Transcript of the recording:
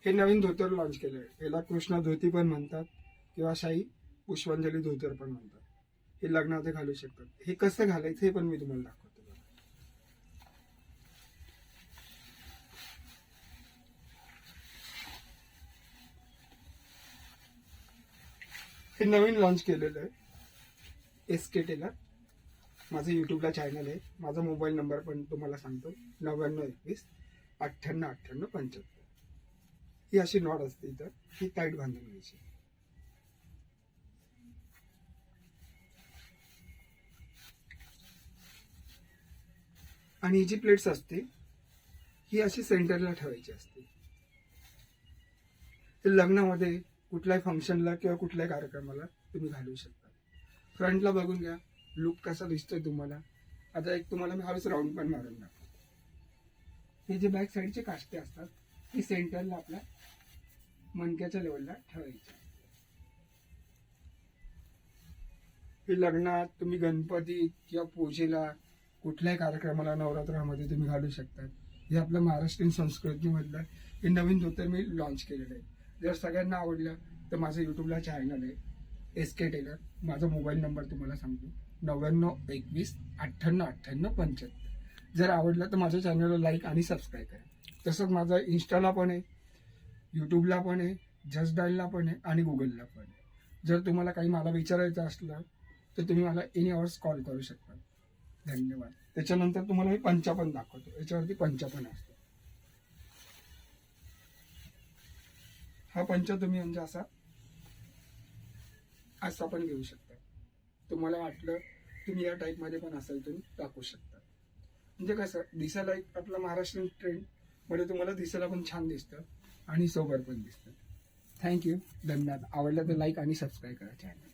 हे नवीन धोतर लॉन्च केलं आहे. याला कृष्णा धोती पण म्हणतात किंवा शाही पुष्पांजली धोतर पण म्हणतात. हे लग्नामध्ये घालू शकतात. हे कसं घालायचं हे पण मी तुम्हाला दाखवतो. हे नवीन लॉन्च केलेलं आहे SK टेलर. माझं यूट्यूबला चॅनल आहे. माझा मोबाईल नंबर पण तुम्हाला सांगतो 9921 98 98 75. ही अशी नॉट असते इथं, ही टाईट बांधून घ्यायची. आणि ही जी प्लेट्स असते ही अशी सेंटरला ठेवायची असते. ते लग्नामध्ये कुठल्याही फंक्शनला किंवा कुठल्याही कार्यक्रमाला तुम्ही घालू शकता. फ्रंटला बघून घ्या लुक कसा दिसतोय तुम्हाला. आता एक तुम्हाला मी हवेच राऊंड पण मारून दाखवतो. हे जे बॅक साईडचे काष्टे असतात ही सेंटरला आपल्या मणक्याच्या लेवलला ठेवायची. हे लग्नात तुम्ही गणपती किंवा पूजेला कुठल्याही कार्यक्रमाला नवरात्रामध्ये तुम्ही घालू शकता. हे आपल्या महाराष्ट्रीयन संस्कृतीमधलं हे नवीन धोतर मी लॉन्च केलेलं आहे. जर सगळ्यांना आवडलं तर माझं यूट्यूबला चॅनल आहे SK टेलर. माझा मोबाईल नंबर तुम्हाला सांगतो 9921 98 98 75. जर आवडलं तर माझ्या चॅनलला लाईक आणि सबस्क्राईब करा. तसंच माझा इंस्टाला पण आहे, यूट्यूबला पण आहे, जस्ट डायलला पण आहे आणि गुगलला पण आहे. जर तुम्हाला काही मला विचारायचं असलं तर तुम्ही मला एनी आवर्स कॉल करू शकता. धन्यवाद. त्याच्यानंतर तुम्हाला मी पंचा पण दाखवतो. याच्यावरती पंचा पण असतो. हा पंचा तुम्ही म्हणजे असा पण घेऊ शकता. तुम्हाला वाटलं तुम्ही या टाईपमध्ये पण असेल तुम्ही टाकू शकता. म्हणजे कसं दिसायला एक आपला महाराष्ट्रीयन ट्रेंड मध्ये तुम्हाला दिसायला पण छान दिसतं आणि सोबर पण दिसतं. थँक्यू. धन्यवाद. आवडलं तर लाईक आणि सबस्क्राईब करा चॅनल.